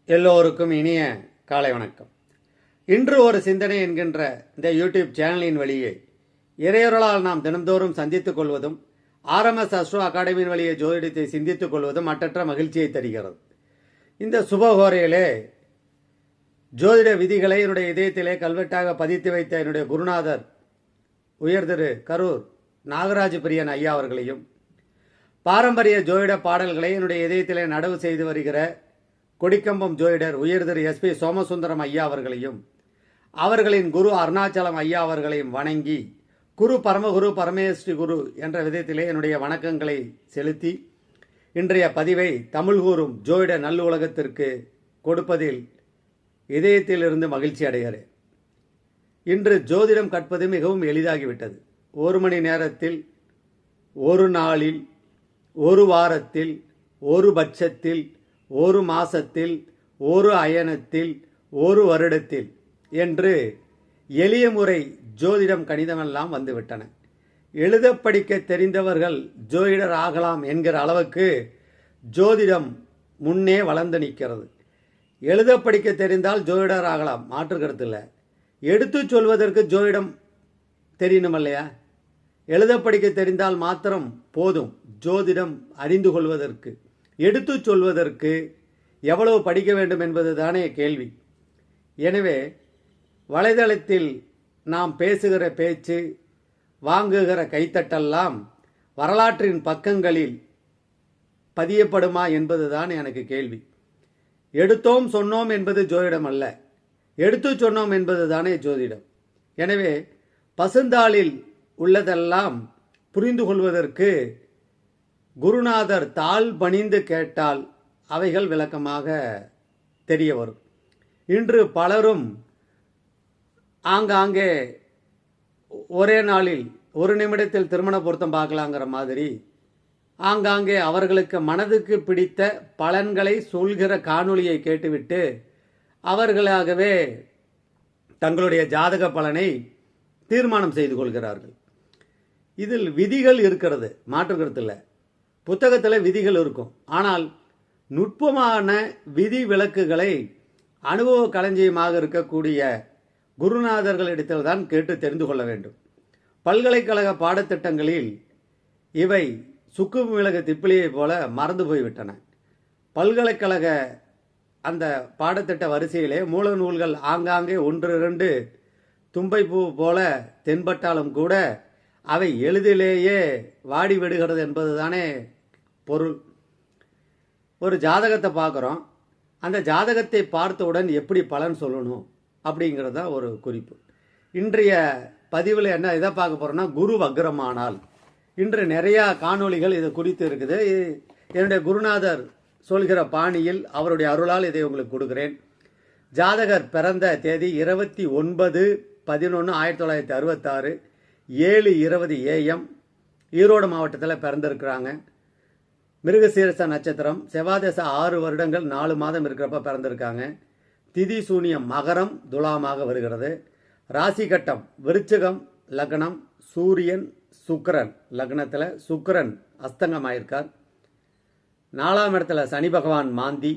எல்லோருக்கும் இனிய காலை வணக்கம். இன்று ஒரு சிந்தனை என்கின்ற இந்த யூடியூப் சேனலின் வழியே இறையொருளால் நாம் தினந்தோறும் சந்தித்துக் கொள்வதும் ஆர்எம்எஸ் அஸ்ட்ரோ அகாடமியின் வழியே ஜோதிடத்தை சிந்தித்துக் கொள்வதும் மற்றற்ற மகிழ்ச்சியை தருகிறது. இந்த சுபகோரையிலே ஜோதிட விதிகளை என்னுடைய இதயத்திலே கல்வெட்டாக பதித்து வைத்த என்னுடைய குருநாதர் உயர் திரு கரூர் நாகராஜ பிரியன் ஐயா அவர்களையும், பாரம்பரிய ஜோதிட பாடல்களை என்னுடைய இதயத்திலே நடவு செய்து வருகிற கொடிக்கம்பம் ஜோதிடர் உயர் திரு SP சோமசுந்தரம் ஐயா அவர்களையும், அவர்களின் குரு அருணாச்சலம் ஐயா அவர்களையும் வணங்கி, குரு பரமகுரு பரமேஸ்வரி குரு என்ற விதத்திலே என்னுடைய வணக்கங்களை செலுத்தி இன்றைய பதிவை தமிழ் கூறும் ஜோதிட நல்லுலகத்திற்கு கொடுப்பதில் இதயத்திலிருந்து மகிழ்ச்சி அடைகிறேன். இன்று ஜோதிடம் கற்பது மிகவும் எளிதாகிவிட்டது. ஒரு மணி நேரத்தில், ஒரு நாளில், ஒரு வாரத்தில், ஒரு பட்சத்தில், ஒரு மாசத்தில், ஒரு அயனத்தில், ஒரு வருடத்தில் என்று எளிய முறை ஜோதிடம் கணிதமெல்லாம் வந்துவிட்டன. எழுத படிக்க தெரிந்தவர்கள் ஜோதிடர் ஆகலாம் என்கிற அளவுக்கு ஜோதிடம் முன்னே வளர்ந்து நிற்கிறது. எழுத படிக்க தெரிந்தால் ஜோதிடர் ஆகலாம், மாற்று கருத்து இல்லை. எடுத்து சொல்வதற்கு ஜோதிடம் தெரியணும் இல்லையா? எழுத படிக்க தெரிந்தால் மாத்திரம் போதும் ஜோதிடம் அறிந்து கொள்வதற்கு. எடுத்து சொல்வதற்கு எவ்வளவு படிக்க வேண்டும் என்பது தானே கேள்வி. எனவே வலைதளத்தில் நாம் பேசுகிற பேச்சு, வாங்குகிற கைத்தட்டெல்லாம் வரலாற்றின் பக்கங்களில் பதியப்படுமா என்பதுதான் எனக்கு கேள்வி. எடுத்தோம் சொன்னோம் என்பது ஜோதிடம் அல்ல, எடுத்து சொன்னோம் என்பது தானே ஜோதிடம். எனவே பசுந்தாளில் உள்ளதெல்லாம் புரிந்து கொள்வதற்கு குருநாதர் தாழ் பணிந்து கேட்டால் அவைகள் விளக்கமாக தெரிய வரும். இன்று பலரும் ஆங்காங்கே ஒரே நாளில் ஒரு நிமிடத்தில் திருமண பொருத்தம் பார்க்கலாங்கிற மாதிரி ஆங்காங்கே அவர்களுக்கு மனதுக்கு பிடித்த பலன்களை சொல்கிற காணொளியை கேட்டுவிட்டு அவர்களாகவே தங்களுடைய ஜாதக பலனை தீர்மானம் செய்து கொள்கிறார்கள். இதில் விதிகள் இருக்கிறது, மாற்று கருத்து இல்லை. புத்தகத்தில் விதிகள் இருக்கும். ஆனால் நுட்பமான விதி விலக்குகளை அனுபவ களஞ்சியமாக இருக்கக்கூடிய குருநாதர்களிடத்தில் தான் கேட்டு தெரிந்து கொள்ள வேண்டும். பல்கலைக்கழக பாடத்திட்டங்களில் இவை சுக்கு மிளகு திப்பிலியை போல மறந்து போய்விட்டன. பல்கலைக்கழக அந்த பாடத்திட்ட வரிசையிலே மூல நூல்கள் ஆங்காங்கே ஒன்று இரண்டு தும்பைப்பூ போல தென்பட்டாலும் கூட அவை எளிதிலேயே வாடி விடுகிறது என்பதுதானே பொருள். ஒரு ஜாதகத்தை பார்க்குறோம், அந்த ஜாதகத்தை பார்த்தவுடன் எப்படி பலன் சொல்லணும் அப்படிங்கிறது தான் ஒரு குறிப்பு. இன்றைய பதிவில் என்ன இதை பார்க்க போகிறோம்னா, குரு வக்ரமானால். இன்று நிறையா காணொளிகள் இது குறித்து இருக்குது. என்னுடைய குருநாதர் சொல்கிற பாணியில் அவருடைய அருளால் இதை உங்களுக்கு கொடுக்குறேன். ஜாதகர் பிறந்த தேதி 29/11/1966 7:20 AM ஈரோடு மாவட்டத்தில் பிறந்திருக்கிறாங்க. மிருகசீரச நட்சத்திரம், செவ்வாதசை 6 வருடங்கள் 4 மாதம் இருக்கிறப்ப பிறந்திருக்காங்க. திதி சூனியம் மகரம் துலாமாக வருகிறது. ராசி கட்டம் விருச்சிகம் லக்னம், சூரியன் சுக்கிரன் லக்னத்தில், சுக்கிரன் அஸ்தங்கமாயிருக்கார். 4ஆம் இடத்துல சனி பகவான் மாந்தி,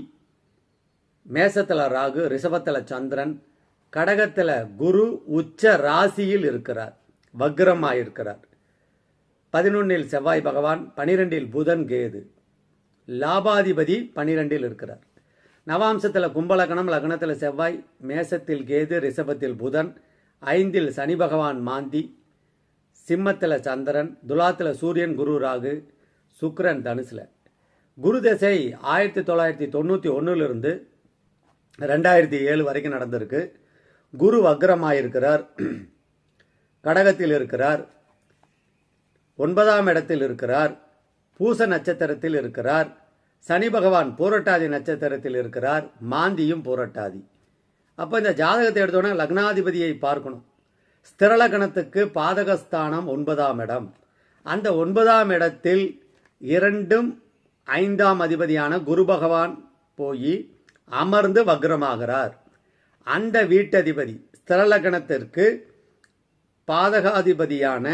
மேசத்தில் ராகு, ரிஷபத்தில் சந்திரன், கடகத்தில் குரு உச்ச ராசியில் இருக்கிறார், வக்ரமாயிருக்கிறார். 11இல் செவ்வாய் பகவான், 12இல் புதன் கேது, லாபாதிபதி 12இல் இருக்கிறார். நவாம்சத்தில் கும்பலகணம், லக்னத்தில் செவ்வாய், மேசத்தில் கேது, ரிஷபத்தில் புதன், 5இல் சனி பகவான் மாந்தி, சிம்மத்தில் சந்திரன், துலாத்தில் சூரியன் குரு ராகு, சுக்கிரன் தனுசில். குரு தசை 1991 2007 வரைக்கும் நடந்திருக்கு. குரு வக்ரமாயிருக்கிறார், கடகத்தில் இருக்கிறார், 9ஆம் இடத்தில் இருக்கிறார், பூச நட்சத்திரத்தில் இருக்கிறார். சனி பகவான் பூரட்டாதி நட்சத்திரத்தில் இருக்கிறார், மாந்தியும் பூரட்டாதி. அப்போ இந்த ஜாதகத்தை எடுத்தோன்னா லக்னாதிபதியை பார்க்கணும். ஸ்திரலக்கணத்துக்கு பாதகஸ்தானம் 9ஆம் இடம். அந்த 9ஆம் இடத்தில் 2ம் 5ஆம் அதிபதியான குரு பகவான் போய் அமர்ந்து வக்ரமாகிறார். அந்த வீட்டதிபதி ஸ்திரலக்கணத்திற்கு பாதகாதிபதியான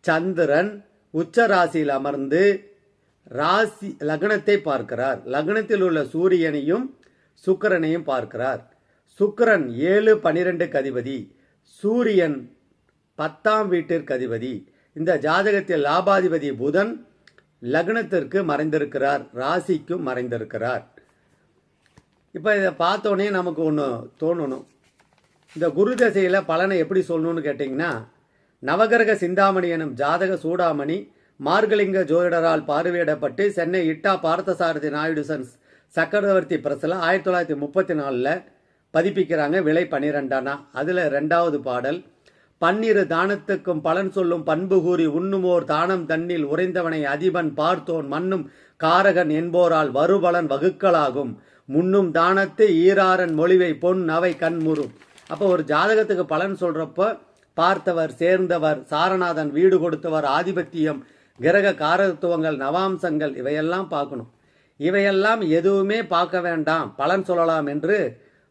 சந்திரன் உச்ச ராசியில் அமர்ந்து ராசி லக்னத்தை பார்க்கிறார். லக்னத்தில் உள்ள சூரியனையும் சுக்கிரனையும் பார்க்கிறார். சுக்கிரன் 7-12க்கு அதிபதி, சூரியன் 10ஆம் வீட்டிற்கு அதிபதி. இந்த ஜாதகத்தில் லாபாதிபதி புதன் லக்னத்திற்கு மறைந்திருக்கிறார், ராசிக்கும் மறைந்திருக்கிறார். இப்போ இதை பார்த்தோன்னே நமக்கு ஒன்று தோணணும், இந்த குரு தசையில் பலனை எப்படி சொல்லணும்னு கேட்டிங்கன்னா, நவகிரக சிந்தாமணி எனும் ஜாதக சூடாமணி மார்கலிங்க ஜோதிடரால் பார்வையிடப்பட்டு சென்னை இட்டா பார்த்தசாரதி நாயுடு சன்ஸ் சக்கரவர்த்தி பிரஸில் 1934 பதிப்பிக்கிறாங்க. விலை 12 அதில் 2வது பாடல், பன்னிரு தானத்துக்கும் பலன் சொல்லும் பண்பு கூறி உண்ணுமோர் தானம் தன்னில் உறைந்தவனை அதிபன் பார்த்தோன் மண்ணும் காரகன் என்போரால் வருபலன் வகுக்கலாகும் முன்னும் தானத்து ஈராரன் மொழிவை பொன் அவை கண்முறும். அப்போ ஒரு ஜாதகத்துக்கு பலன் சொல்றப்ப பார்த்தவர், சேர்ந்தவர், சாரநாதன், வீடு கொடுத்தவர், ஆதிபத்தியம், கிரக காரகத்துவங்கள், நவாம்சங்கள் இவையெல்லாம் பார்க்கணும். இவையெல்லாம் எதுவுமே பார்க்க வேண்டாம், பலன் சொல்லலாம் என்று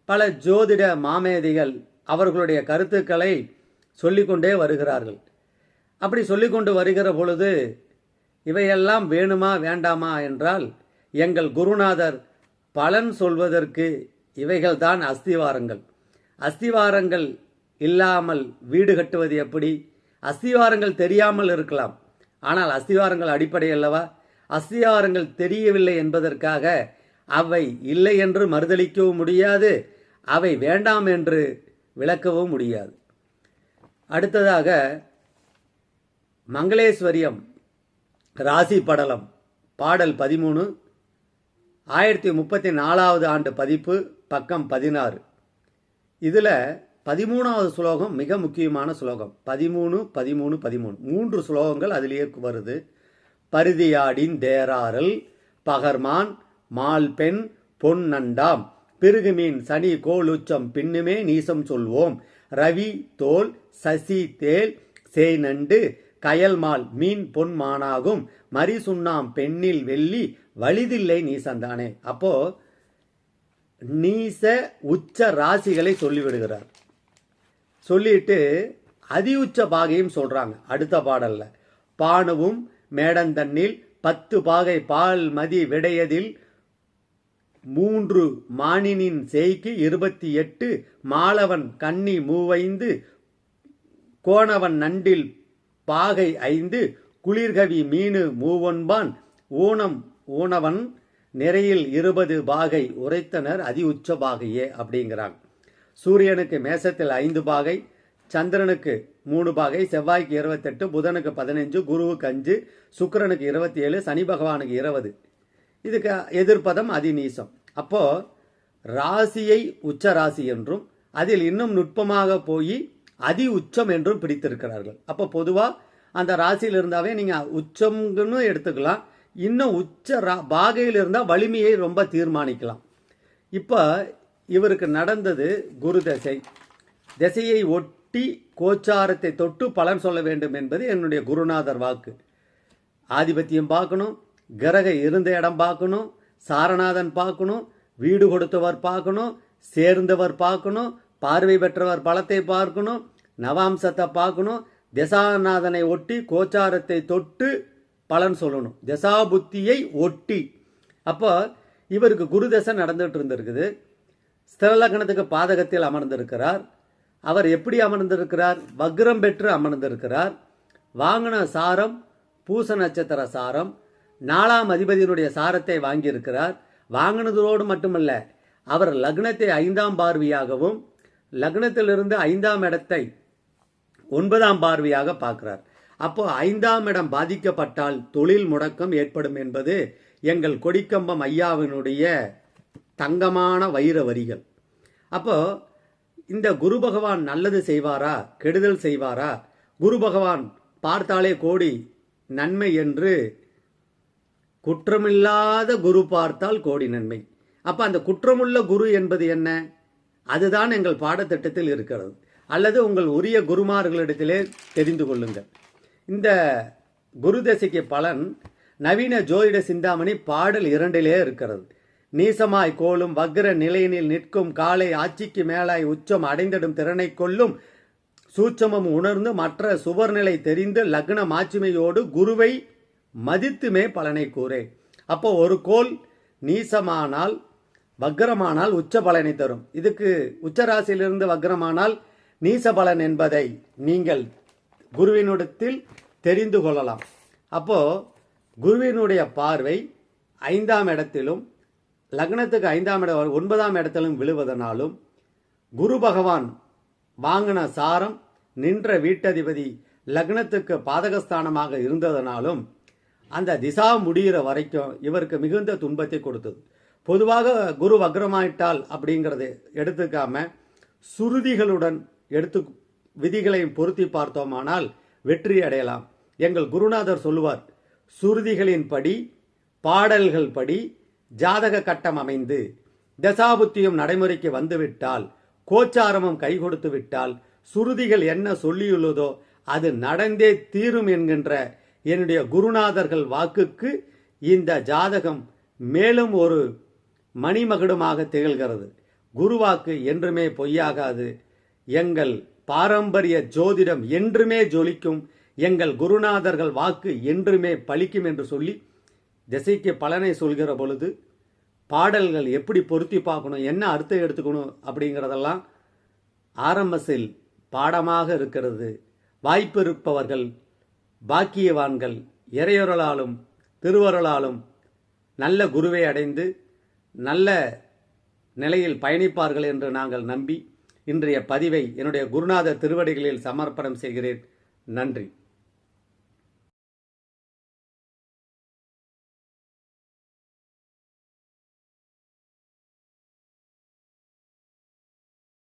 பல ஜோதிட மாமேதிகள் அவர்களுடைய கருத்துக்களை சொல்லிக்கொண்டே வருகிறார்கள். அப்படி சொல்லிக்கொண்டு வருகிற பொழுது இவையெல்லாம் வேணுமா வேண்டாமா என்றால், எங்கள் குருநாதர் பலன் சொல்வதற்கு இவைகள்தான் அஸ்திவாரங்கள். அஸ்திவாரங்கள் இல்லாமல் வீடு கட்டுவது எப்படி? அஸ்திவாரங்கள் தெரியாமல் இருக்கலாம், ஆனால் அஸ்திவாரங்கள் அடிப்படை அல்லவா? அஸ்திவாரங்கள் தெரியவில்லை என்பதற்காக அவை இல்லை என்று மறுதளிக்கவும் முடியாது, அவை வேண்டாம் என்று விளக்கவும் முடியாது. அடுத்ததாக மங்களேஸ்வரியம் ராசி படலம் பாடல் 13, 1034வது ஆண்டு பதிப்பு, பக்கம் 16. இதில் 13வது ஸ்லோகம் மிக முக்கியமான ஸ்லோகம். 13, 13, 13 3 ஸ்லோகங்கள் அதிலேயே வருது. பருதியாடின் தேராரல் பகர்மான் மால் பெண் பொன் நண்டாம் பிருகுமீன் சனி கோல் உச்சம் பின்னுமே நீசம் சொல்வோம் ரவி தோல் சசி தேல் சேய் நண்டு கயல்மால் மீன் பொன் மானாகும் மரி சுண்ணாம் பெண்ணில் வெள்ளி வலிதில்லை நீசந்தானே. அப்போ நீச உச்ச ராசிகளை சொல்லிவிடுகிறார். சொல்லிட்டு அதி உச்ச பாகையும் சொல்றாங்க அடுத்த பாடல்ல. பானுவும் மேடந்தண்ணில் 10 பாகை பால் மதி விடையதில் 3 மானினின் செய்கி 28 மாலவன் கன்னி 35 கோணவன் நண்டில் பாகை 5 குளிர்கவி மீனு 39 ஊனம் ஊனவன் நிறையில் 20 பாகை உரைத்தனர் அதி உச்ச பாகையே அப்படிங்கிறாங்க. சூரியனுக்கு மேசத்தில் 5 பாகை, சந்திரனுக்கு 3 பாகை, செவ்வாய்க்கு 28, புதனுக்கு 15, குருவுக்கு 5, சுக்கிரனுக்கு 27, சனி பகவானுக்கு 20. இதுக்கு எதிர்ப்பதம் அதிநீசம். அப்போ ராசியை உச்ச ராசி என்றும் அதில் இன்னும் நுட்பமாக போய் அதி உச்சம் என்றும் பிடித்திருக்கிறார்கள். அப்போ பொதுவாக அந்த ராசியில் இருந்தாவே நீங்கள் உச்சம்னு எடுத்துக்கலாம், இன்னும் உச்ச பாகையில் இருந்தால் வலிமையை ரொம்ப தீர்மானிக்கலாம். இப்போ இவருக்கு நடந்தது குரு தசை. திசையை ஒட்டி கோச்சாரத்தை தொட்டு பலன் சொல்ல வேண்டும் என்பது என்னுடைய குருநாதர் வாக்கு. ஆதிபத்தியம் பார்க்கணும், கிரக இருந்த இடம் பார்க்கணும், சாரநாதன் பார்க்கணும், வீடு கொடுத்தவர் பார்க்கணும், சேர்ந்தவர் பார்க்கணும், பார்வை பெற்றவர் பலத்தை பார்க்கணும், நவாம்சத்தை பார்க்கணும், திசாநாதனை ஒட்டி கோச்சாரத்தை தொட்டு பலன் சொல்லணும், திசாபுத்தியை ஒட்டி. அப்போ இவருக்கு குரு தசை நடந்துட்டு இருந்திருக்குது. ஸ்திரலக்னத்துக்கு பாதகத்தில் அமர்ந்திருக்கிறார். அவர் எப்படி அமர்ந்திருக்கிறார்? வக்ரம் பெற்று அமர்ந்திருக்கிறார். வாங்கின சாரம் பூச நட்சத்திர சாரம், 4ஆம் அதிபதியினுடைய சாரத்தை வாங்கியிருக்கிறார். வாங்கினதோடு மட்டுமல்ல, அவர் லக்னத்தை 5ஆம் பார்வையாகவும் லக்னத்திலிருந்து 5ஆம் இடத்தை 9ஆம் பார்வையாக பார்க்கிறார். அப்போ 5ஆம் இடம் பாதிக்கப்பட்டால் தொழில் முடக்கம் ஏற்படும் என்பது எங்கள் கொடிக்கம்பம் ஐயாவினுடைய தங்கமான வைர வரிகள். அப்போ இந்த குரு பகவான் நல்லது செய்வாரா கெடுதல் செய்வாரா? குரு பகவான் பார்த்தாலே கோடி நன்மை என்று, குற்றமில்லாத குரு பார்த்தால் கோடி நன்மை. அப்ப அந்த குற்றமுள்ள குரு என்பது என்ன? அதுதான் எங்கள் பாடத்திட்டத்தில் இருக்கிறது. அல்லது உங்கள் உரிய குருமார்களிடத்திலே தெரிந்து கொள்ளுங்கள். இந்த குரு தசைக்கு பலன் நவீன ஜோதிட சிந்தாமணி பாடல் 2 இருக்கிறது. நீசமாய் கோலும் வக்ர நிலையினில் நிற்கும் காலை ஆட்சிக்கு மேலாய் உச்சம் அடைந்திடும் திறனை கொள்ளும் சூட்சமம் உணர்ந்து மற்ற சுவர்நிலை தெரிந்து லக்ன மாட்சிமையோடு குருவை மதித்துமே பலனை கூறே. அப்போ ஒரு கோல் நீசமானால் வக்ரமானால் உச்ச பலனை தரும். இதுக்கு உச்ச ராசியிலிருந்து வக்ரமானால் நீச பலன் என்பதை நீங்கள் குருவினிடத்தில் தெரிந்து கொள்ளலாம். அப்போ குருவினுடைய பார்வை 5ஆம் இடத்திலும் லக்னத்துக்கு 5ஆம் இடம் 9ஆம் இடத்திலும் விழுவதனாலும் குரு பகவான் வாங்கின சாரம் நின்ற வீட்டதிபதி லக்னத்துக்கு பாதகஸ்தானமாக இருந்ததனாலும் அந்த திசா முடிகிற வரைக்கும் இவருக்கு மிகுந்த துன்பத்தை கொடுத்தது. பொதுவாக குரு வக்ரமாயிட்டால் அப்படிங்கிறது எடுத்துக்காம சுருதிகளுடன் எடுத்து விதிகளையும் பொருத்தி பார்த்தோமானால் வெற்றி அடையலாம். எங்கள் குருநாதர் சொல்லுவார், சுருதிகளின் படி பாடல்கள் படி ஜாதக கட்டம் அமைந்து தசாபுத்தியும் நடைமுறைக்கு வந்துவிட்டால், கோச்சாரமும் கை கொடுத்து விட்டால், சுருதிகள் என்ன சொல்லியுள்ளதோ அது நடந்தே தீரும் என்கின்ற என்னுடைய குருநாதர்கள் வாக்குக்கு இந்த ஜாதகம் மேலும் ஒரு மணிமகுடமாக திகழ்கிறது. குருவாக்கு என்றுமே பொய்யாகாது. எங்கள் பாரம்பரிய ஜோதிடம் என்றுமே ஜொலிக்கும். எங்கள் குருநாதர்கள் வாக்கு என்றுமே பலிக்கும் என்று சொல்லி திசைக்கு பலனை சொல்கிற பொழுது பாடல்கள் எப்படி பொருத்தி பார்க்கணும், என்ன அர்த்தம் எடுத்துக்கணும் அப்படிங்கிறதெல்லாம் ஆரம்பத்தில் பாடமாக இருக்கிறது. வாய்ப்பு இருப்பவர்கள் பாக்கியவான்கள் இறையொருளாலும் திருவருளாலும் நல்ல குருவை அடைந்து நல்ல நிலையில் பயணிப்பார்கள் என்று நாங்கள் நம்பி இன்றைய பதிவை என்னுடைய குருநாதர் திருவடிகளில் சமர்ப்பணம் செய்கிறேன். நன்றி.